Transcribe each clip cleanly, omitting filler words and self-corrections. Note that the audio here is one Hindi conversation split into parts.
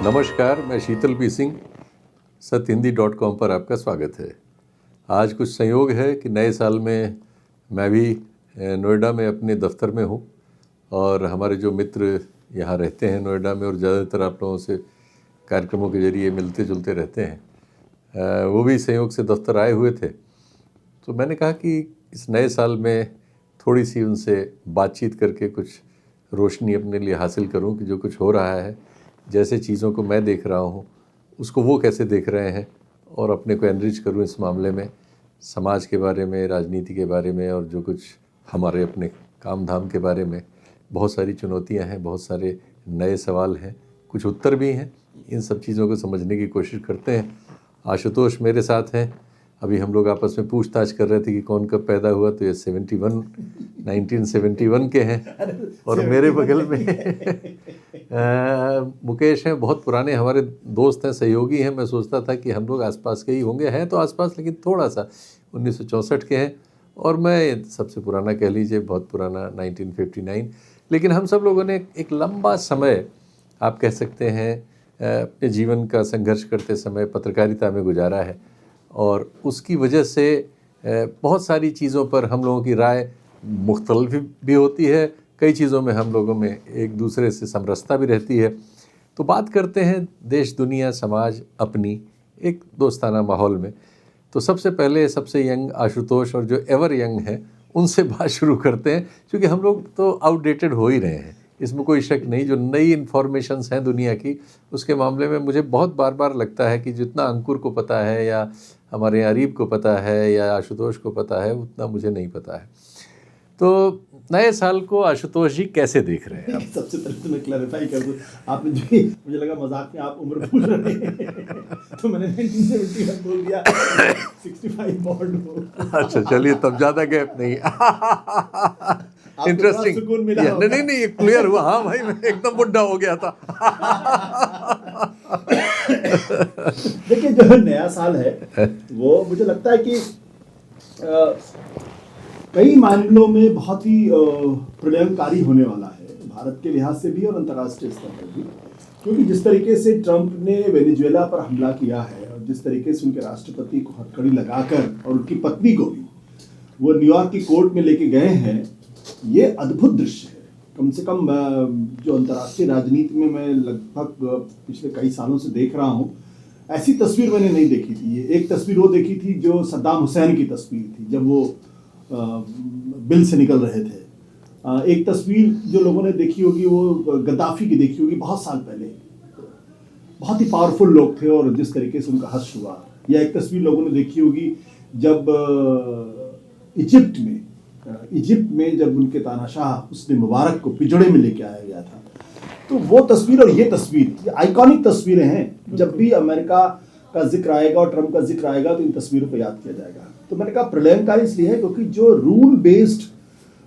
नमस्कार, मैं शीतल पी सिंह, सत्यहिंदी.com पर आपका स्वागत है। आज कुछ संयोग है कि नए साल में मैं भी नोएडा में अपने दफ्तर में हूँ और हमारे जो मित्र यहाँ रहते हैं नोएडा में और ज़्यादातर आप लोगों से कार्यक्रमों के जरिए मिलते जुलते रहते हैं, वो भी संयोग से दफ्तर आए हुए थे। तो मैंने कहा कि इस नए साल में थोड़ी सी उनसे बातचीत करके कुछ रोशनी अपने लिए हासिल करूं कि जो कुछ हो रहा है, जैसे चीज़ों को मैं देख रहा हूं, उसको वो कैसे देख रहे हैं और अपने को एनरिच करूं इस मामले में, समाज के बारे में, राजनीति के बारे में और जो कुछ हमारे अपने काम धाम के बारे में। बहुत सारी चुनौतियां हैं, बहुत सारे नए सवाल हैं, कुछ उत्तर भी हैं। इन सब चीज़ों को समझने की कोशिश करते हैं। आशुतोष मेरे साथ हैं। अभी हम लोग आपस में पूछताछ कर रहे थे कि कौन कब पैदा हुआ, तो ये 1971 के हैं। और मेरे बगल में मुकेश हैं, बहुत पुराने हमारे दोस्त हैं, सहयोगी हैं। मैं सोचता था कि हम लोग आसपास के ही होंगे, हैं तो आसपास, लेकिन थोड़ा सा 1964 के हैं। और मैं सबसे पुराना कह लीजिए, बहुत पुराना 1959। लेकिन हम सब लोगों ने एक लंबा समय, आप कह सकते हैं, अपने जीवन का संघर्ष करते समय पत्रकारिता में गुजारा है। और उसकी वजह से बहुत सारी चीज़ों पर हम लोगों की राय मुख्तलिफ भी होती है। कई चीज़ों में हम लोगों में एक दूसरे से समरसता भी रहती है। तो बात करते हैं देश, दुनिया, समाज, अपनी एक दोस्ताना माहौल में। तो सबसे पहले सबसे यंग आशुतोष, और जो एवर यंग है, उनसे बात शुरू करते हैं, क्योंकि हम लोग तो आउटडेटेड हो ही रहे हैं, इसमें कोई शक नहीं। जो नई इन्फॉर्मेशंस हैं दुनिया की, उसके मामले में मुझे बहुत बार बार लगता है कि जितना अंकुर को पता है या हमारे अरीब को पता है या आशुतोष को पता है, उतना मुझे नहीं पता है। तो नए साल को आशुतोष जी कैसे देख रहे हैं? सबसे पहले तो मैं क्लैरिफाई कर दूं, आपने जो, मुझे लगा मजाक में आप उम्र पूछ रहे हैं तो मैंने 1971 बोल दिया, 65 बॉर्न हो। अच्छा, चलिए, तब ज़्यादा गैप नहीं। इंटरेस्टिंग। नहीं, ये क्लियर हुआ। हाँ भाई, मैं एकदम बुढ़ा हो गया था। देखिए, जो नया साल है वो मुझे लगता है कि कई मामलों में बहुत ही प्रलयंकारी होने वाला है, भारत के लिहाज से भी और अंतर्राष्ट्रीय स्तर पर भी। क्योंकि जिस तरीके से ट्रंप ने वेनेजुएला पर हमला किया है और जिस तरीके से उनके राष्ट्रपति को हथकड़ी लगाकर और उनकी पत्नी को भी वो न्यूयॉर्क की कोर्ट में लेके गए हैं, ये अद्भुत दृश्य है। कम से कम जो अंतर्राष्ट्रीय राजनीति में मैं लगभग पिछले कई सालों से देख रहा हूँ, ऐसी तस्वीर मैंने नहीं देखी थी। एक तस्वीर वो देखी थी जो सद्दाम हुसैन की तस्वीर थी, जब वो बिल से निकल रहे थे। एक तस्वीर जो लोगों ने देखी होगी वो गद्दाफी की देखी होगी, बहुत साल पहले। बहुत ही पावरफुल लोग थे और जिस तरीके से उनका हश्र हुआ। या एक तस्वीर लोगों ने देखी होगी जब इजिप्ट में जब उनके तानाशाह हुस्न मुबारक को पिंजड़े में लेके आया गया था। तो वो तस्वीर और ये तस्वीर, ये आइकॉनिक तस्वीरें हैं। जब भी अमेरिका का जिक्र आएगा और ट्रंप का जिक्र आएगा तो इन तस्वीरों को याद किया जाएगा। तो मैंने कहा प्रलयंकारी इसलिए है क्योंकि जो रूल बेस्ड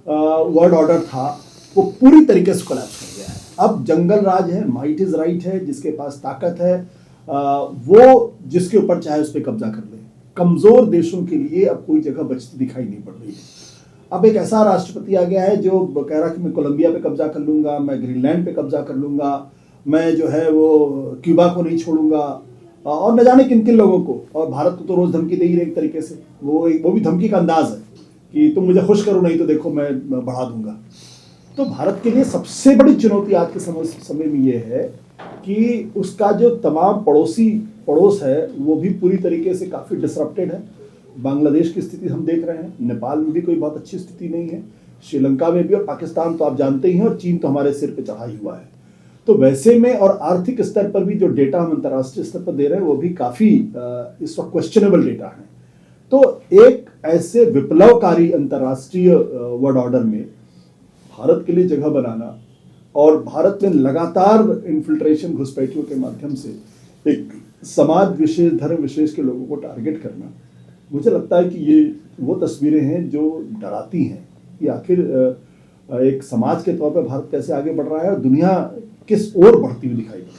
वर्ल्ड ऑर्डर था वो पूरी तरीके से कोलैप्स कर गया है। अब जंगल राज है, माइट इज राइट है, जिसके पास ताकत है वो जिसके ऊपर चाहे उस पर कब्जा कर ले। कमजोर देशों के लिए अब कोई जगह बचती दिखाई नहीं पड़ रही है। अब एक ऐसा राष्ट्रपति आ गया है जो कह रहा कि मैं कोलंबिया पे कब्जा कर लूंगा, मैं ग्रीनलैंड पे कब्जा कर लूंगा, मैं जो है वो क्यूबा को नहीं छोड़ूंगा, और न जाने किन किन लोगों को। और भारत को तो रोज धमकी दे ही रहे एक तरीके से। वो भी धमकी का अंदाज है कि तुम मुझे खुश करो, नहीं तो देखो मैं बढ़ा दूंगा। तो भारत के लिए सबसे बड़ी चुनौती आज के समय में ये है कि उसका जो तमाम पड़ोस है वो भी पूरी तरीके से काफी डिसरप्टेड है। बांग्लादेश की स्थिति हम देख रहे हैं, नेपाल में भी कोई बहुत अच्छी स्थिति नहीं है, श्रीलंका में भी, और पाकिस्तान तो आप जानते ही हैं, और चीन तो हमारे सिर पे चढ़ा ही हुआ है। तो वैसे में और आर्थिक स्तर पर भी जो डेटा हम अंतर्राष्ट्रीय स्तर पर दे रहे हैं वो भी काफी इस वक्त क्वेश्चनेबल डेटा है। तो एक ऐसे विप्लवकारी अंतर्राष्ट्रीय वर्ल्ड ऑर्डर में भारत के लिए जगह बनाना और भारत में लगातार इन्फिल्ट्रेशन, घुसपैठियों के माध्यम से एक समाज विशेष, धर्म विशेष के लोगों को टारगेट करना, मुझे लगता है कि ये वो तस्वीरें हैं जो डराती हैं कि आखिर एक समाज के तौर पर भारत कैसे आगे बढ़ रहा है और दुनिया किस ओर बढ़ती हुई दिखाई पड़ती है।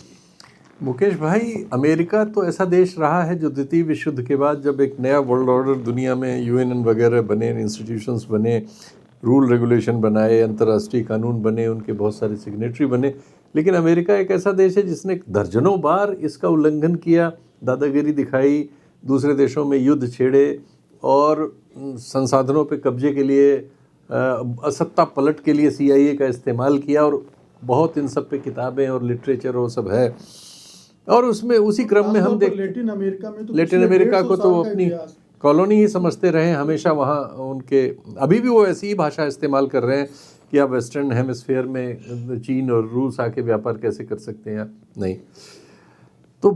मुकेश भाई, अमेरिका तो ऐसा देश रहा है जो द्वितीय विश्व युद्ध के बाद जब एक नया वर्ल्ड ऑर्डर दुनिया में, यूएन वगैरह बने, इंस्टीट्यूशंस बने, रूल रेगुलेशन बनाए, अंतर्राष्ट्रीय कानून बने, उनके बहुत सारे सिग्नेटरी बने, लेकिन अमेरिका एक ऐसा देश है जिसने दर्जनों बार इसका उल्लंघन किया, दादागिरी दिखाई, दूसरे देशों में युद्ध छेड़े और संसाधनों पे कब्जे के लिए, असत्ता पलट के लिए CIA का इस्तेमाल किया, और बहुत इन सब पे किताबें और लिटरेचर और सब है। और उसमें उसी क्रम में हम लेटिन अमेरिका में तो लेटिन अमेरिका को तो अपनी कॉलोनी ही समझते रहे हमेशा। वहाँ उनके अभी भी वो ऐसी ही भाषा इस्तेमाल कर रहे हैं कि आप वेस्टर्न हेमिस्फीयर में चीन और रूस आके व्यापार कैसे कर सकते हैं, नहीं। तो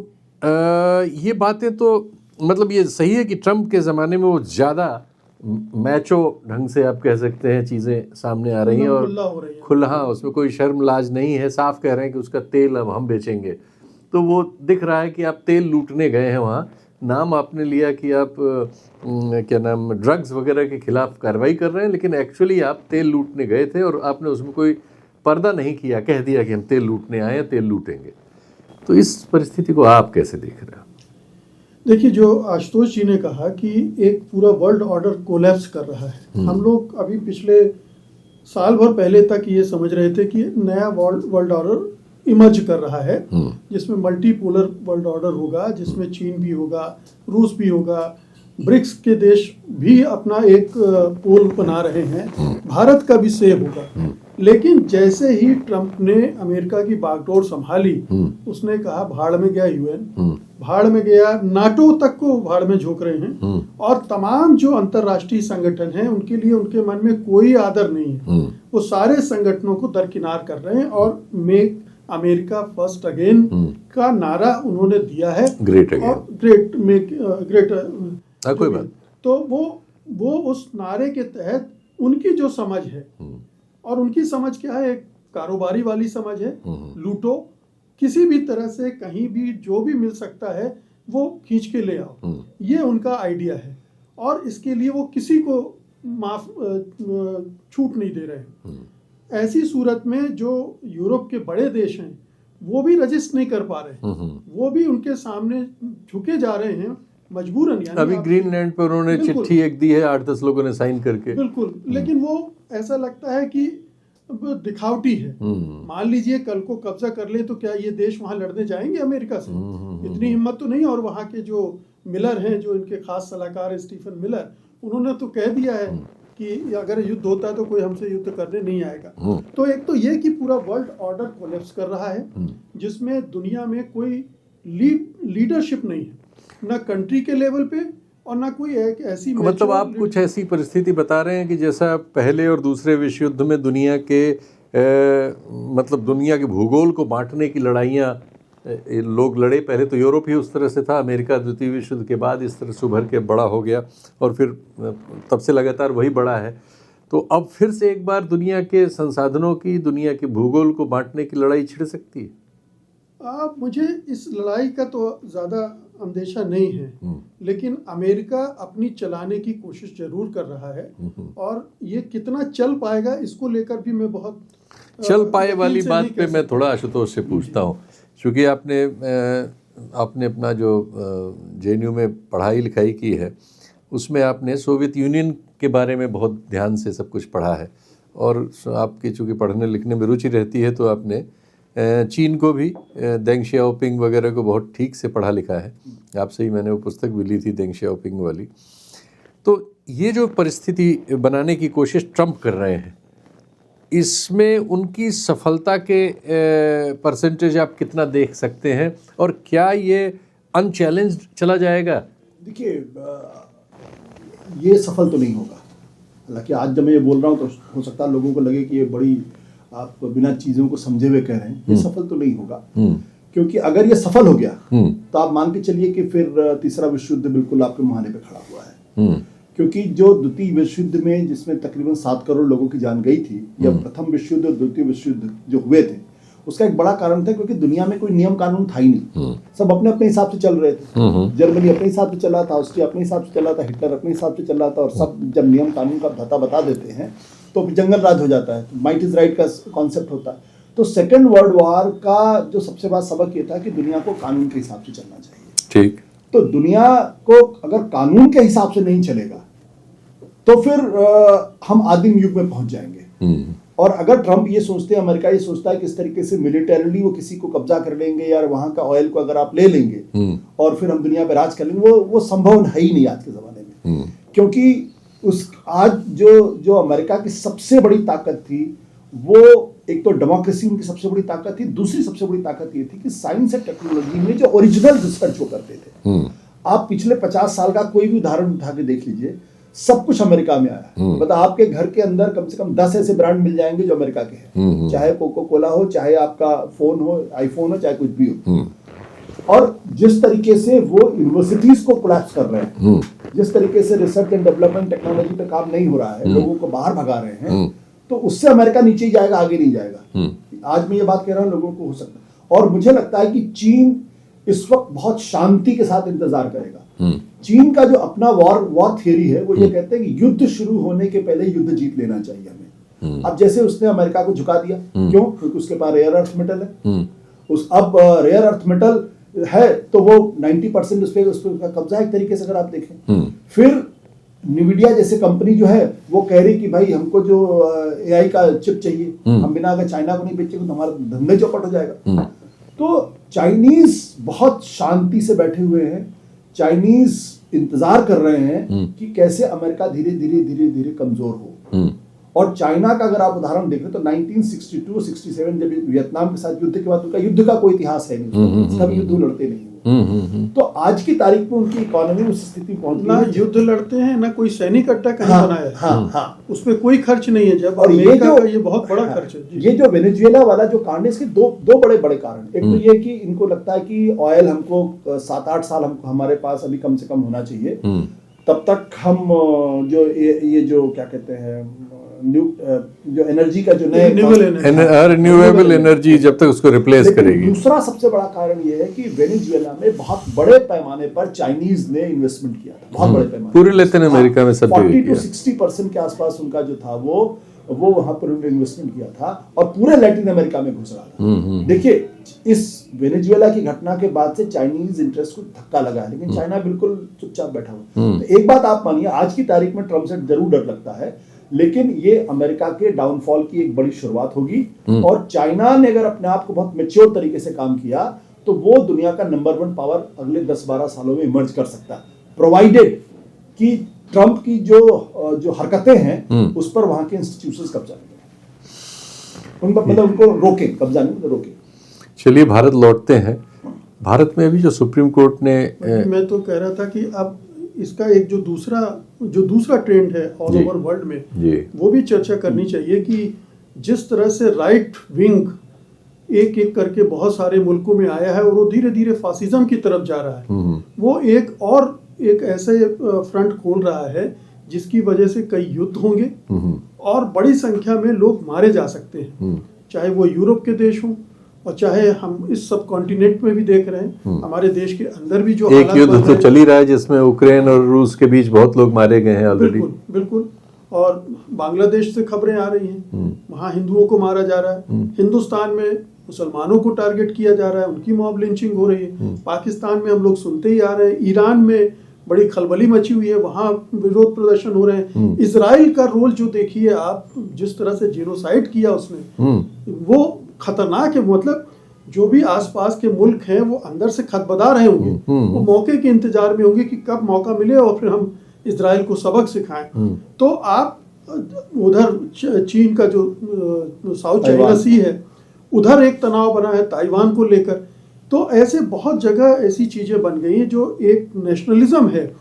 ये बातें तो मतलब ये सही है कि ट्रम्प के ज़माने में वो ज़्यादा मैचो ढंग से आप कह सकते हैं चीज़ें सामने आ रही हैं, और खुला, हाँ, उसमें कोई शर्म लाज नहीं है। साफ कह रहे हैं कि उसका तेल अब हम बेचेंगे। तो वो दिख रहा है कि आप तेल लूटने गए हैं वहाँ, नाम आपने लिया कि आप क्या नाम ड्रग्स वगैरह के खिलाफ कार्रवाई कर रहे हैं, लेकिन एक्चुअली आप तेल लूटने गए थे और आपने उसमें कोई पर्दा नहीं किया, कह दिया कि हम तेल लूटने आए हैं, तेल लूटेंगे। तो इस परिस्थिति को आप कैसे देख रहे हो? देखिए, जो आशुतोष जी ने कहा कि एक पूरा वर्ल्ड ऑर्डर कोलैप्स कर रहा है। हम लोग अभी पिछले साल भर पहले तक ये समझ रहे थे कि नया वर्ल्ड ऑर्डर इमर्ज कर रहा है, जिसमें मल्टीपोलर वर्ल्ड ऑर्डर होगा, जिसमें चीन भी होगा, रूस भी होगा, ब्रिक्स के देश भी अपना एक पोल बना रहे हैं, भारत का भी सेव होगा। लेकिन जैसे ही ट्रंप ने अमेरिका की बागडोर संभाली, उसने कहा भाड़ में गया UN, भाड़ में गया नाटो तक को भाड़ में झोंक रहे हैं, और तमाम जो अंतर्राष्ट्रीय संगठन हैं उनके लिए उनके मन में कोई आदर नहीं है। वो सारे संगठनों को दरकिनार कर रहे हैं और मेक अमेरिका फर्स्ट अगेन का नारा उन्होंने दिया है। ग्रेट अगेन, और ग्रेट मेक ग्रेट कोई बात। तो वो उस नारे के तहत उनकी जो समझ है, और उनकी समझ क्या है, एक कारोबारी वाली समझ है, लूटो, किसी भी तरह से कहीं भी जो भी मिल सकता है वो खींच के ले आओ, ये उनका आइडिया है। और इसके लिए वो किसी को माफ छूट नहीं दे रहे हैं। ऐसी सूरत में जो यूरोप के बड़े देश हैं वो भी रजिस्ट नहीं कर पा रहे, वो भी उनके सामने झुके जा रहे हैं मजबूरन। अभी ग्रीनलैंड पर उन्होंने चिट्ठी एक दी है, 8-10 लोगों ने साइन करके। बिल्कुल, लेकिन वो ऐसा लगता है कि दिखावटी है। मान लीजिए कल को कब्जा कर ले तो क्या ये देश वहां लड़ने जाएंगे अमेरिका से? इतनी हिम्मत तो नहीं। और वहां के जो मिलर हैं, जो इनके खास सलाहकार स्टीफन मिलर, उन्होंने तो कह दिया है कि अगर युद्ध होता है तो कोई हमसे युद्ध करने नहीं आएगा। तो एक तो ये कि पूरा वर्ल्ड ऑर्डर कोलैप्स कर रहा है, जिसमें दुनिया में कोई लीडरशिप नहीं है, ना कंट्री के लेवल पे और ना कोई एक ऐसी, मतलब आप कुछ ऐसी परिस्थिति बता रहे हैं कि जैसा पहले और दूसरे विश्व युद्ध में दुनिया के मतलब दुनिया के भूगोल को बांटने की लड़ाइयाँ लोग लड़े। पहले तो यूरोप ही उस तरह से था, अमेरिका द्वितीय विश्व युद्ध के बाद इस तरह से उभर के बड़ा हो गया, और फिर तब से लगातार वही बड़ा है। तो अब फिर से एक बार दुनिया के संसाधनों की, दुनिया के भूगोल को बांटने की लड़ाई छिड़ सकती है? मुझे इस लड़ाई का तो ज़्यादा अंदेशा नहीं है, लेकिन अमेरिका अपनी चलाने की कोशिश जरूर कर रहा है, और ये कितना चल पाएगा इसको लेकर भी मैं बहुत चल पाए वाली बात पे मैं थोड़ा आशुतोष से पूछता हूँ, क्योंकि आपने अपना जो JNU में पढ़ाई लिखाई की है उसमें आपने सोवियत यूनियन के बारे में बहुत ध्यान से सब कुछ पढ़ा है, और आपकी चूँकि पढ़ने लिखने में रुचि रहती है तो आपने चीन को भी, देंग शियाओपिंग वगैरह को बहुत ठीक से पढ़ा लिखा है। आपसे ही मैंने वो पुस्तक भी ली थी, देंग शियाओपिंग वाली। तो ये जो परिस्थिति बनाने की कोशिश ट्रंप कर रहे हैं, इसमें उनकी सफलता के परसेंटेज आप कितना देख सकते हैं, और क्या ये अनचैलेंज्ड चला जाएगा? देखिए, ये सफल तो नहीं होगा। हालांकि आज जब मैं ये बोल रहा हूँ तो हो सकता है लोगों को लगे कि ये बड़ी आप बिना चीज़ों को समझे हुए कह रहे हैं। ये सफल तो नहीं होगा, क्योंकि अगर ये सफल हो गया तो आप मान के चलिए कि फिर तीसरा विश्व युद्ध बिल्कुल आपके मुहाने पे खड़ा हुआ है। क्योंकि जो द्वितीय विश्व युद्ध में जिसमें तकरीबन 7 करोड़ लोगों की जान गई थी, या प्रथम विश्व युद्ध और द्वितीय विश्व युद्ध जो हुए थे, उसका एक बड़ा कारण था क्योंकि दुनिया में कोई नियम कानून था ही नहीं। सब अपने अपने हिसाब से चल रहे थे। जर्मनी अपने हिसाब से चला था, ऑस्ट्रिया अपने हिसाब से चला था, हिटलर अपने हिसाब से चला था, और सब जब नियम कानून का भता बता देते हैं तो जंगल राज हो जाता है, माइट इज राइट का कॉन्सेप्ट होता है। तो सेकेंड वर्ल्ड वॉर का जो सबसे बड़ा सबक ये था कि दुनिया को कानून के हिसाब से चलना चाहिए। ठीक। तो दुनिया को अगर कानून के हिसाब से नहीं चलेगा तो फिर हम आदिम युग में पहुंच जाएंगे। और अगर ट्रंप ये सोचते हैं, अमेरिका ये सोचता है कि इस तरीके से मिलिटरीली वो किसी को कब्जा कर लेंगे या वहां का ऑयल को अगर आप ले लेंगे और फिर हम दुनिया पे राज कर लेंगे, वो संभव है ही नहीं आज के जमाने में। क्योंकि आज जो अमेरिका की सबसे बड़ी ताकत थी, वो एक तो डेमोक्रेसी उनकी सबसे बड़ी ताकत थी, दूसरी सबसे बड़ी ताकत ये थी कि साइंस एंड टेक्नोलॉजी में जो ओरिजिनल रिसर्च वो करते थे। आप पिछले 50 साल का कोई भी उदाहरण उठा के देख लीजिए, सब कुछ अमेरिका में आया है। मतलब आपके घर के अंदर कम से कम 10 ऐसे ब्रांड मिल जाएंगे जो अमेरिका के हैं, चाहे कोको कोला हो, चाहे आपका फोन हो, आईफोन हो, चाहे कुछ भी हो। और जिस तरीके से वो यूनिवर्सिटीज को कोलैप्स कर रहे हैं, जिस तरीके से रिसर्च एंड डेवलपमेंट टेक्नोलॉजी पे काम नहीं हो रहा है, लोगों को बाहर भगा रहे हैं, तो उससे अमेरिका नीचे ही जाएगा, आगे नहीं जाएगा। आज मैं ये बात कह रहा हूँ, लोगों को हो सकता है। और मुझे लगता है कि चीन इस वक्त बहुत शांति के साथ इंतजार करेगा। चीन का जो अपना वॉर थियरी है, वो ये कहते हैं कि युद्ध शुरू होने के पहले युद्ध जीत लेना चाहिए हमें। अब जैसे उसने अमेरिका को झुका दिया, क्यों? क्योंकि उसके पास रेयर अर्थ मेटल है। अब रेयर अर्थ मेटल है तो वो 90% उस पर कब्जा है एक तरीके से, अगर आप देखें। फिर निविडिया जैसे कंपनी जो है वो कह रही कि भाई हमको जो एआई का चिप चाहिए, हम बिना अगर चाइना को नहीं बेचेंगे तो हमारा धंधे चौपट हो जाएगा। तो चाइनीज बहुत शांति से बैठे हुए हैं, चाइनीज इंतजार कर रहे हैं कि कैसे अमेरिका धीरे धीरे धीरे धीरे कमजोर हो। और चाइना का अगर आप उदाहरण देखें तो 1962-67 जब वियतनाम के साथ युद्ध के बाद उनका युद्ध का कोई इतिहास है नहीं, कभी युद्ध लड़ते नहीं। तो आज की तारीख में उनकी इकोनॉमी उस स्थिति में पहुंच ना युद्ध लड़ते हैं, ना कोई सैनिक अड्डा कहीं बनाया है। उस पर कोई खर्च नहीं है। जब और ये बहुत बड़ा खर्च है। ये जो वेनेजुएला वाला जो कांड है, इसके दो बड़े बड़े कारण। एक तो ये कि इनको लगता है कि ऑयल हमको 7-8 साल हमको हमारे पास अभी कम से कम होना चाहिए, तब तक हम जो ये जो क्या कहते हैं जो एनर्जी का जो नए रिन्यूएबल एनर्जी जब तक उसको रिप्लेस करेगी। दूसरा सबसे बड़ा कारण ये है कि वेनेजुएला में बहुत बड़े पैमाने पर चाइनीज ने इन्वेस्टमेंट किया था, बहुत बड़े पैमाने पूरे लैटिन अमेरिका में सब 40-60% के आसपास उनका जो था वो वहां पर उन्होंने इन्वेस्टमेंट किया था और पूरे लैटिन अमेरिका में घुस रहा था। देखिए, इस वेनेजुएला की घटना के बाद से चाइनीज इंटरेस्ट को धक्का लगा है, लेकिन चाइना बिल्कुल चुपचाप बैठा हुआ। तो एक बात आप मानिए, आज की तारीख में ट्रम्प से जरूर डर लगता है, लेकिन ये अमेरिका के डाउनफॉल की एक बड़ी शुरुआत होगी। और चाइना ने अगर अपने आप को बहुत मैच्योर तरीके से काम किया तो वो दुनिया का नंबर 1 पावर अगले 10-12 सालों में इमर्ज कर सकता है, प्रोवाइडेड कि ट्रंप की जो हरकतें हैं उस पर वहां के इंस्टीट्यूशंस कब्जा करें, उन पर मतलब उनको रोके, कब्जा नहीं रोके। चलिए भारत लौटते हैं। भारत में अभी जो सुप्रीम कोर्ट ने मैं तो कह रहा था कि अब इसका एक जो दूसरा ट्रेंड है ऑल ओवर वर्ल्ड में, वो भी चर्चा करनी चाहिए कि जिस तरह से राइट विंग एक एक करके बहुत सारे मुल्कों में आया है और वो धीरे धीरे फासिज्म की तरफ जा रहा है, वो एक ऐसे फ्रंट खोल रहा है जिसकी वजह से कई युद्ध होंगे और बड़ी संख्या में लोग मारे जा सकते हैं, चाहे वो यूरोप के देश हों और चाहे हम इस सब कॉन्टिनेंट में भी देख रहे हैं, हमारे देश के अंदर भी जो एक युद्ध तो चल ही रहा है जिसमें यूक्रेन और रूस के बीच बहुत लोग मारे गए हैं ऑलरेडी। बिल्कुल। और बांग्लादेश से खबरें आ रही हैं, वहाँ हिंदुओं को मारा जा रहा है। हिंदुस्तान में मुसलमानों को टारगेट किया जा रहा है, उनकी मॉब लिंचिंग हो रही है। पाकिस्तान में हम लोग सुनते ही आ रहे हैं, ईरान में बड़ी खलबली मची हुई है, वहाँ विरोध प्रदर्शन हो रहे हैं। इजराइल का रोल जो देखिए आप, जिस तरह से जेनोसाइड किया उसने, वो खतरनाक है। मतलब जो भी आसपास के मुल्क हैं वो अंदर से खतबदा रहे होंगे, वो मौके के इंतजार में होंगे कि कब मौका मिले और फिर हम इजराइल को सबक सिखाएं। तो आप उधर चीन का जो साउथ चाइना सी है, उधर एक तनाव बना है ताइवान को लेकर। तो ऐसे बहुत जगह ऐसी चीजें बन गई हैं जो एक नेशनलिज्म है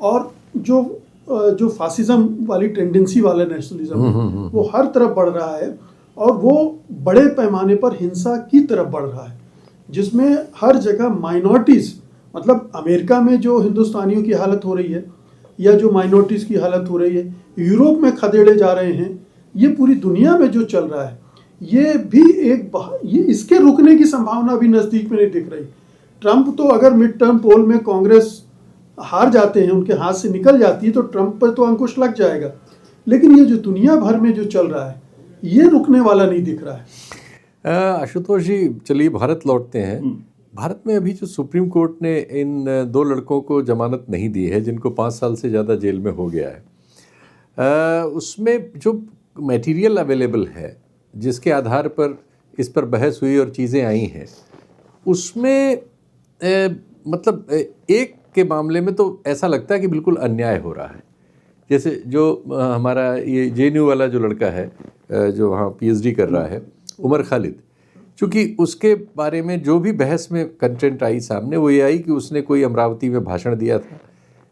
और जो फासिज्म वाली टेंडेंसी वाला नेशनलिज्म वो हर तरफ बढ़ रहा है और वो बड़े पैमाने पर हिंसा की तरफ बढ़ रहा है, जिसमें हर जगह माइनॉरिटीज, मतलब अमेरिका में जो हिंदुस्तानियों की हालत हो रही है या जो माइनॉरिटीज की हालत हो रही है, यूरोप में खदेड़े जा रहे हैं, ये पूरी दुनिया में जो चल रहा है, ये भी ये इसके रुकने की संभावना भी नजदीक में नहीं दिख रही। ट्रंप तो अगर मिड टर्म पोल में कांग्रेस हार जाते हैं, उनके हाथ से निकल जाती है, तो ट्रंप पर तो अंकुश लग जाएगा। लेकिन ये जो दुनिया भर में जो चल रहा है, ये रुकने वाला नहीं दिख रहा है। आशुतोष जी, चलिए भारत लौटते हैं। भारत में अभी जो सुप्रीम कोर्ट ने इन 2 लड़कों को जमानत नहीं दी है, जिनको 5 साल से ज़्यादा जेल में हो गया है, उसमें जो मटेरियल अवेलेबल है जिसके आधार पर इस पर बहस हुई और चीज़ें आई हैं, उसमें मतलब एक के मामले में तो ऐसा लगता है कि बिल्कुल अन्याय हो रहा है। जैसे जो हमारा ये JNU वाला जो लड़का है जो वहाँ PhD कर रहा है, उमर खालिद, चूँकि उसके बारे में जो भी बहस में कंटेंट आई सामने वो ये आई कि उसने कोई अमरावती में भाषण दिया था,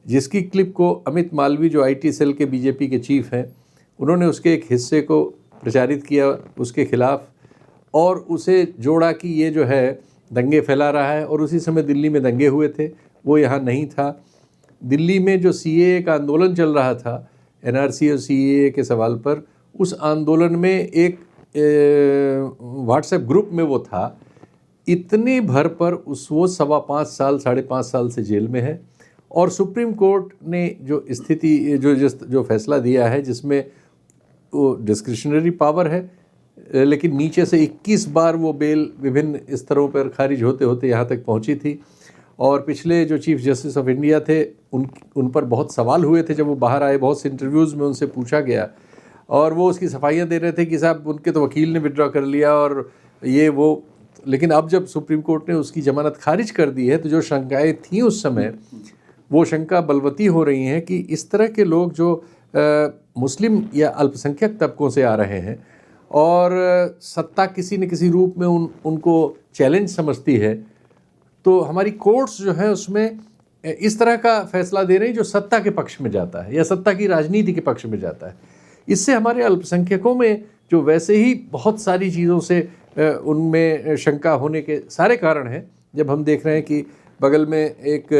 जिसकी क्लिप को अमित मालवीय जो IT सेल के BJP के चीफ हैं, उन्होंने उसके एक हिस्से को प्रचारित किया उसके खिलाफ और उसे जोड़ा कि ये जो है दंगे फैला रहा है। और उसी समय दिल्ली में दंगे हुए थे, वो यहाँ नहीं था। दिल्ली में जो CAA का आंदोलन चल रहा था, NRC और CAA के सवाल पर, उस आंदोलन में एक व्हाट्सएप ग्रुप में वो था। इतनी भर पर वो 5.25 साल 5.5 साल से जेल में है। और सुप्रीम कोर्ट ने जो स्थिति जो फैसला दिया है, जिसमें वो डिस्क्रिशनरी पावर है, लेकिन नीचे से 21 बार वो बेल विभिन्न स्तरों पर खारिज होते होते यहाँ तक पहुँची थी। और पिछले जो चीफ जस्टिस ऑफ इंडिया थे उन पर बहुत सवाल हुए थे जब वो बाहर आए, बहुत से इंटरव्यूज़ में उनसे पूछा गया और वो उसकी सफाइयाँ दे रहे थे कि साहब उनके तो वकील ने विड्रॉ कर लिया और ये वो। लेकिन अब जब सुप्रीम कोर्ट ने उसकी जमानत खारिज कर दी है तो जो शंकाएँ थीं उस समय, वो शंका बलवती हो रही हैं कि इस तरह के लोग जो मुस्लिम या अल्पसंख्यक तबकों से आ रहे हैं और सत्ता किसी न किसी रूप में उनको चैलेंज समझती है, तो हमारी कोर्ट्स जो है उसमें इस तरह का फैसला दे रही है जो सत्ता के पक्ष में जाता है या सत्ता की राजनीति के पक्ष में जाता है। इससे हमारे अल्पसंख्यकों में जो वैसे ही बहुत सारी चीज़ों से उनमें शंका होने के सारे कारण हैं। जब हम देख रहे हैं कि बगल में एक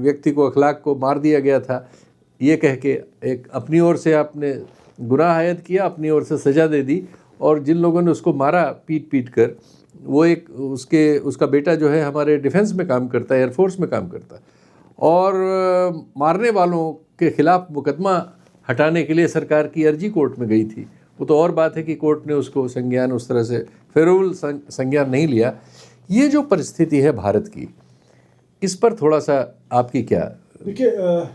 व्यक्ति को अखलाक को मार दिया गया था, ये कह के एक अपनी ओर से आपने गुनाह आयद किया, अपनी ओर से सज़ा दे दी, और जिन लोगों ने उसको मारा पीट कर, वो एक उसका बेटा जो है हमारे डिफेंस में काम करता है, एयरफोर्स में काम करता है, और मारने वालों के खिलाफ मुकदमा हटाने के लिए सरकार की अर्जी कोर्ट में गई थी। वो तो और बात है कि कोर्ट ने उसको संज्ञान उस तरह से फेवरेबल संज्ञान नहीं लिया। ये जो परिस्थिति है भारत की, इस पर थोड़ा सा आपकी क्या? देखिए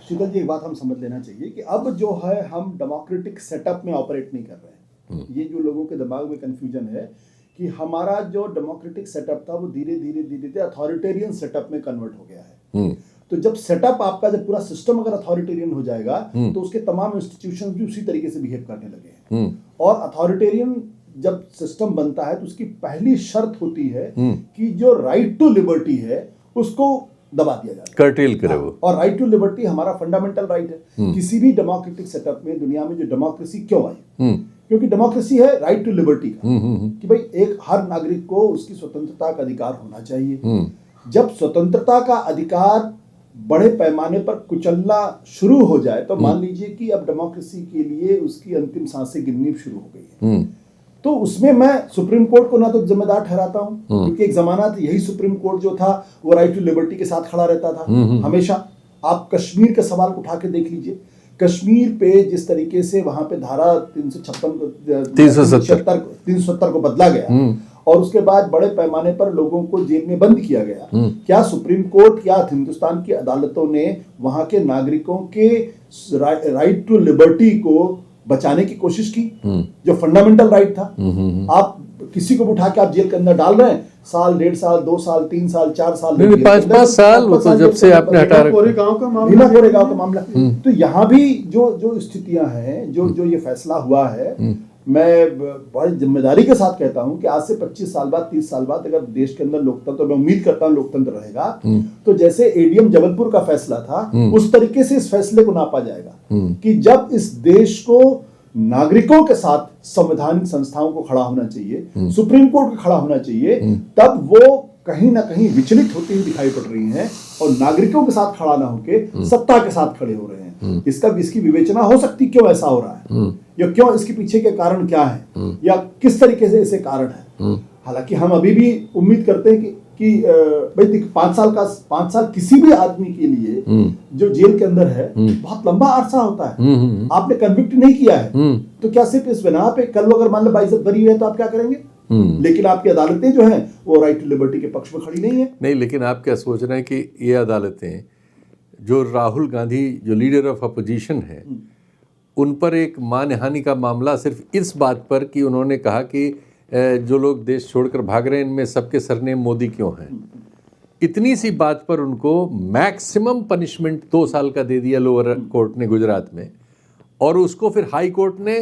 शीतल जी, एक बात हम समझ लेना चाहिए कि अब जो है हम डेमोक्रेटिक सेटअप में ऑपरेट नहीं कर रहे हैं। ये जो लोगों के दिमाग में कंफ्यूजन है कि हमारा जो डेमोक्रेटिक सेटअप था वो धीरे धीरे अथॉरिटेरियन सेटअप में कन्वर्ट हो गया है। तो जब सेटअप आपका, जब पूरा सिस्टम अगर अथॉरिटेरियन हो जाएगा तो उसके तमाम इंस्टीट्यूशंस भी उसी तरीके से बिहेव करने लगे हैं। और अथॉरिटेरियन जब सिस्टम बनता है तो उसकी पहली शर्त होती है कि जो राइट टू लिबर्टी है उसको दबा दिया जाता है, कर्टेल करे वो। और राइट टू लिबर्टी हमारा फंडामेंटल राइट है। किसी भी डेमोक्रेटिक सेटअप में दुनिया में जो डेमोक्रेसी क्यों आई, क्योंकि डेमोक्रेसी है राइट टू लिबर्टी का, कि भाई एक हर नागरिक को उसकी स्वतंत्रता का अधिकार होना चाहिए। जब स्वतंत्रता का अधिकार बड़े पैमाने पर कुचलना शुरू हो जाए तो मान लीजिए कि अब डेमोक्रेसी के लिए उसकी अंतिम सांसें गिननी शुरू हो गई है। तो उसमें मैं सुप्रीम कोर्ट को ना तो जिम्मेदार ठहराता हूं, क्योंकि एक जमाना था यही सुप्रीम कोर्ट जो था वो राइट टू लिबर्टी के साथ खड़ा रहता था हमेशा। आप कश्मीर के सवाल को उठा के देख लीजिए, कश्मीर पे जिस तरीके से वहां पे धारा 370 को बदला गया और उसके बाद बड़े पैमाने पर लोगों को जेल में बंद किया गया, क्या सुप्रीम कोर्ट या हिंदुस्तान की अदालतों ने वहां के नागरिकों के राइट टू लिबर्टी को बचाने की कोशिश की, जो फंडामेंटल राइट था? आप किसी को उठा के आप जेल के अंदर डाल रहे हैं, साल, 1.5 साल, 2 साल, 3 साल, 4 साल, 5 साल, वो तो जब से आपने हटा रखा कोरेगांव का मामला। तो यहाँ भी जो स्थितियां हैं, जो ये फैसला हुआ है, मैं बड़ी जिम्मेदारी के साथ कहता हूं कि आज से 25 साल बाद, 30 साल बाद अगर देश के अंदर लोकतंत्र, मैं उम्मीद करता हूं लोकतंत्र रहेगा, तो जैसे एडीएम जबलपुर का फैसला था उस तरीके से इस फैसले को नापा जाएगा कि जब इस देश को नागरिकों के साथ संवैधानिक संस्थाओं को खड़ा होना चाहिए, सुप्रीम कोर्ट को खड़ा होना चाहिए, तब वो कहीं ना कहीं विचलित होती हुई दिखाई पड़ रही हैं और नागरिकों के साथ खड़ा ना होके सत्ता के साथ खड़े हो रहे हैं। इसकी विवेचना हो सकती क्यों ऐसा हो रहा है, या क्यों इसके पीछे के कारण क्या है, या किस तरीके से इसे कारण है। हालांकि हम अभी भी उम्मीद करते हैं कि भाई 5 साल किसी भी आदमी के लिए जो जेल के अंदर है बहुत लंबा अरसा होता है। आपने कन्विक्ट नहीं किया है तो क्या सिर्फ इस बिना पे कल अगर मान लो बाइज्जत बरी है तो आप क्या करेंगे? लेकिन आपकी अदालतें जो हैं वो राइट टू लिबर्टी के पक्ष में खड़ी नहीं है। नहीं, लेकिन आप क्या सोच रहे हैं कि ये अदालतें जो राहुल गांधी जो लीडर ऑफ अपोजिशन है उन पर एक मानहानि का मामला सिर्फ इस बात पर कि उन्होंने कहा कि जो लोग देश छोड़कर भाग रहे हैं इनमें सबके सरनेम मोदी क्यों हैं, इतनी सी बात पर उनको मैक्सिमम पनिशमेंट 2 साल का दे दिया लोअर कोर्ट ने गुजरात में। और उसको फिर हाई कोर्ट ने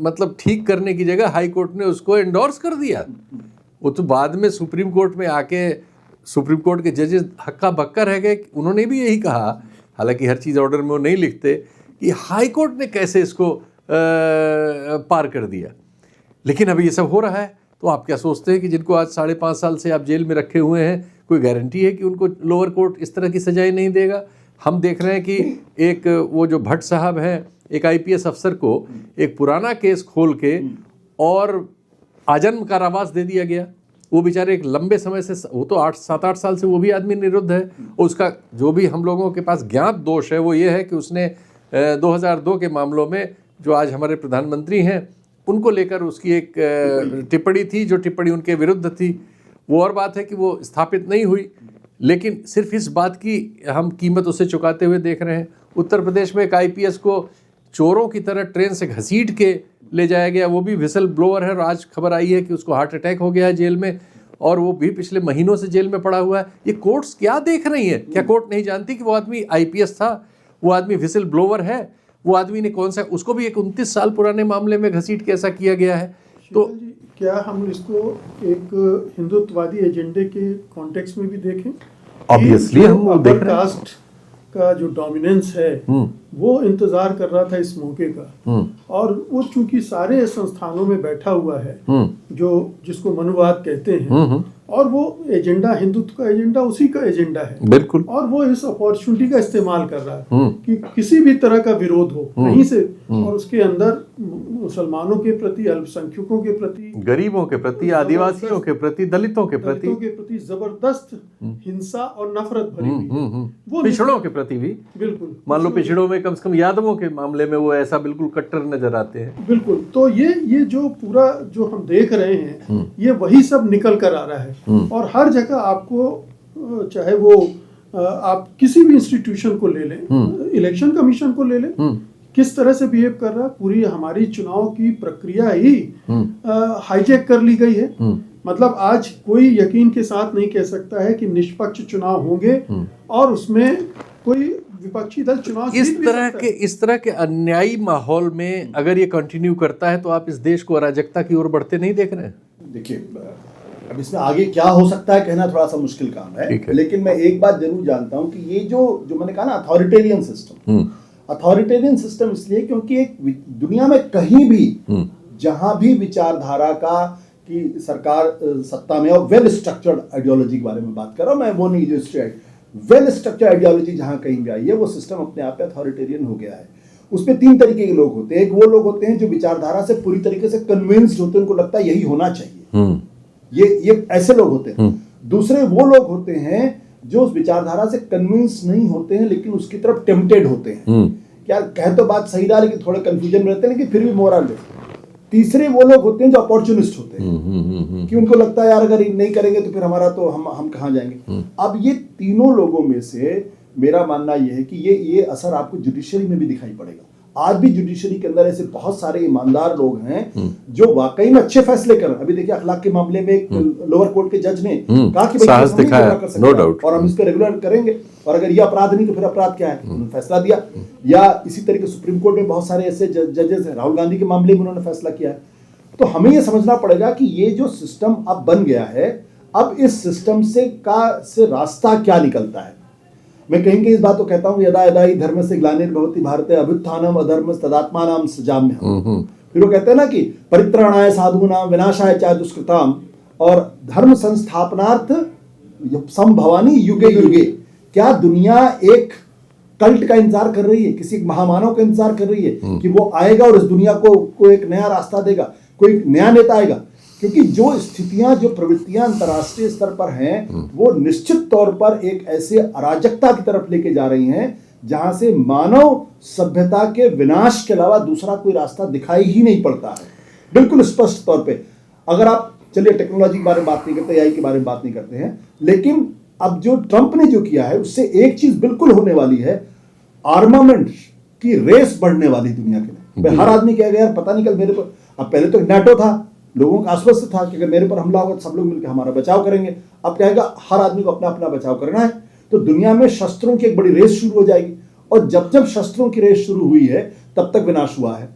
मतलब ठीक करने की जगह हाई कोर्ट ने उसको एंडोर्स कर दिया। वो तो बाद में सुप्रीम कोर्ट में आके सुप्रीम कोर्ट के जजेस हक्का बक्का रह गए। उन्होंने भी यही कहा, हालांकि हर चीज़ ऑर्डर में वो नहीं लिखते, कि हाई कोर्ट ने कैसे इसको पार कर दिया। लेकिन अभी ये सब हो रहा है, तो आप क्या सोचते हैं कि जिनको आज 5.5 साल से आप जेल में रखे हुए हैं, कोई गारंटी है कि उनको लोअर कोर्ट इस तरह की सजाएं नहीं देगा? हम देख रहे हैं कि एक वो जो भट्ट साहब हैं, एक IPS अफसर को एक पुराना केस खोल के और आजन्म कारावास दे दिया गया। वो बेचारे एक लंबे समय से, वो तो 7-8 साल से वो भी आदमी निरुद्ध है। उसका जो भी हम लोगों के पास ज्ञात दोष है वो ये है कि उसने 2002 के मामलों में जो आज हमारे प्रधानमंत्री हैं उनको लेकर उसकी एक टिप्पणी थी, जो टिप्पणी उनके विरुद्ध थी। वो और बात है कि वो स्थापित नहीं हुई, लेकिन सिर्फ इस बात की हम कीमत उसे चुकाते हुए देख रहे हैं। उत्तर प्रदेश में एक IPS को चोरों की तरह ट्रेन से घसीट के ले जाया गया, वो भी विसल ब्लोअर है, और आज खबर आई है कि उसको हार्ट अटैक हो गया है जेल में, और वो भी पिछले महीनों से जेल में पड़ा हुआ है। ये कोर्ट्स क्या देख रही हैं? क्या कोर्ट नहीं जानती कि वो आदमी IPS था, वो आदमी विसल ब्लोअर है, वो आदमी ने कौन सा, उसको भी एक 29 साल पुराने मामले में घसीट के ऐसा किया गया है। तो क्या हम इसको एक हिंदुत्ववादी एजेंडे के कॉन्टेक्स्ट में भी देखें? ऑब्वियसली हम देख रहे हैं कास्ट का जो डोमिनेंस है वो इंतजार कर रहा था इस मौके का, और वो चूंकि सारे संस्थानों में बैठा हुआ है जो जिसको मनुवाद कहते हैं, और वो एजेंडा हिंदुत्व का एजेंडा उसी का एजेंडा है बिल्कुल। और वो इस अपॉर्चुनिटी का इस्तेमाल कर रहा है कि किसी भी तरह का विरोध हो कहीं से, और उसके अंदर मुसलमानों के प्रति, अल्पसंख्यकों के प्रति, गरीबों के प्रति, आदिवासियों के प्रति, दलितों के प्रति जबरदस्त हिंसा और नफरत भरी हुई, वो पिछड़ों के प्रति भी। बिल्कुल, मान लो पिछड़ों में कम से कम यादवों के मामले में वो ऐसा बिल्कुल कट्टर नजर आते हैं। बिल्कुल। तो ये जो पूरा जो हम देख रहे हैं ये वही सब निकल कर आ रहा है, और हर जगह आपको, चाहे वो आप किसी भी इंस्टीट्यूशन को ले लें, इलेक्शन कमीशन को ले लें, किस तरह से बिहेव कर रहा है, पूरी हमारी चुनाव की प्रक्रिया ही हाईजैक कर ली गई है। मतलब आज कोई यकीन के साथ नहीं कह सकता है कि निष्पक्ष चुनाव होंगे और उसमें कोई विपक्षी दल चुनाव इस तरह के अन्यायी माहौल में अगर ये कंटिन्यू करता है तो आप इस देश को अराजकता की ओर बढ़ते नहीं देख रहे हैं? देखिए, अब इसमें आगे क्या हो सकता है कहना थोड़ा सा मुश्किल काम है, लेकिन मैं एक बात जरूर जानता हूं कि ये जो मैंने कहा ना अथॉरिटेरियन सिस्टम इसलिए क्योंकि एक दुनिया में कहीं भी जहां भी विचारधारा का कि सरकार सत्ता में और वेल स्ट्रक्चर्ड आइडियोलॉजी के बारे में बात कर रहा हूं मैं, वो नहीं जो वेल स्ट्रक्चर्ड आइडियोलॉजी जहां कहीं भी आई है, वो सिस्टम अपने आप में अथॉरिटेरियन हो गया है। उसमें 3 तरीके के लोग होते हैं। एक वो लोग होते हैं जो विचारधारा से पूरी तरीके से कन्विंस्ड होते हैं, उनको लगता है यही होना चाहिए, ये ऐसे लोग होते हैं। दूसरे वो लोग होते हैं जो उस विचारधारा से कन्विंस नहीं होते हैं लेकिन उसकी तरफ टेम्पटेड होते हैं। क्या कह तो बात सही रहा लेकिन थोड़े कंफ्यूजन में रहते हैं, लेकिन फिर भी मोरल। तीसरे वो लोग होते हैं जो अपॉर्चुनिस्ट होते हैं कि उनको लगता है यार अगर नहीं करेंगे तो फिर हमारा तो हम कहाँ जाएंगे। अब ये तीनों लोगों में से मेरा मानना यह है कि ये असर आपको जुडिशरी में भी दिखाई पड़ेगा। आज भी जुडिशरी के अंदर ऐसे बहुत सारे ईमानदार लोग हैं जो वाकई में अच्छे फैसले कर रहे हैं। अभी देखिए अखलाक के मामले में एक लोअर कोर्ट के जज ने कहा कि साहस दिखाया, नो डाउट, और हम इसको रेगुलर करेंगे, और अगर ये अपराध नहीं तो फिर अपराध क्या है, उन्होंने फैसला दिया। या इसी तरीके सुप्रीम कोर्ट में बहुत सारे ऐसे जजेस हैं, राहुल गांधी के मामले में उन्होंने फैसला किया है। तो हमें यह समझना पड़ेगा कि ये जो सिस्टम अब बन गया है, अब इस सिस्टम से रास्ता क्या निकलता है। मैं कहीं इस बात को कहता हूँ, यदा यदा ही धर्म से ग्लानिर्भवति भारते अभ्युत्थानम अधर्म तदात्मानां सृजाम्यहम्। फिर वो कहते हैं ना कि परित्राणाय साधूनां विनाशाय च दुष्कृताम् और धर्म संस्थापनार्थ संभवानि युगे युगे। क्या दुनिया एक कल्ट का इंतजार कर रही है, किसी महामानव का इंतजार कर रही है कि वो आएगा और इस दुनिया को एक नया रास्ता देगा, कोई नया नेता आएगा? क्योंकि जो स्थितियां, जो प्रवृत्तियां अंतर्राष्ट्रीय स्तर पर हैं, वो निश्चित तौर पर एक ऐसे अराजकता की तरफ लेके जा रही हैं जहां से मानव सभ्यता के विनाश के अलावा दूसरा कोई रास्ता दिखाई ही नहीं पड़ता है, बिल्कुल स्पष्ट तौर पे। अगर आप चलिए टेक्नोलॉजी के बारे में बात नहीं करते, AI के बारे में बात नहीं करते हैं, लेकिन अब जो ट्रंप ने जो किया है उससे एक चीज बिल्कुल होने वाली है, आर्मामेंट कि रेस बढ़ने वाली दुनिया के लिए। हर आदमी कहेगा यार पता नहीं कल मेरे पर, अब पहले तो नाटो था, लोगों का आश्वस्त था कि अगर मेरे पर हमला होगा तो सब लोग मिलकर हमारा बचाव करेंगे। अब कहेगा हर आदमी को अपना अपना बचाव करना है, तो दुनिया में शस्त्रों की एक बड़ी रेस शुरू हो जाएगी। और जब जब शस्त्रों की रेस शुरू हुई है तब तक विनाश हुआ है।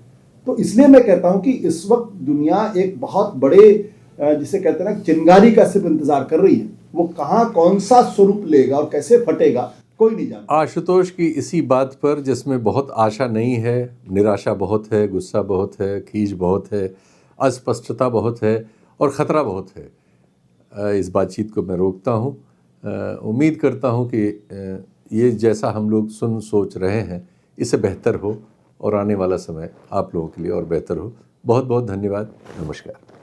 तो इसलिए मैं कहता हूं कि इस वक्त दुनिया एक बहुत बड़े जिसे कहते हैं ना चिंगारी का सिर्फ इंतजार कर रही है। वो कहां कौन सा स्वरूप लेगा और कैसे फटेगा कोई नहीं जानता। आशुतोष की इसी बात पर, जिसमें बहुत आशा नहीं है, निराशा बहुत है, गुस्सा बहुत है, खीज बहुत है, अस्पष्टता बहुत है और ख़तरा बहुत है, इस बातचीत को मैं रोकता हूँ। उम्मीद करता हूँ कि ये जैसा हम लोग सोच रहे हैं इससे बेहतर हो और आने वाला समय आप लोगों के लिए और बेहतर हो। बहुत बहुत धन्यवाद। नमस्कार।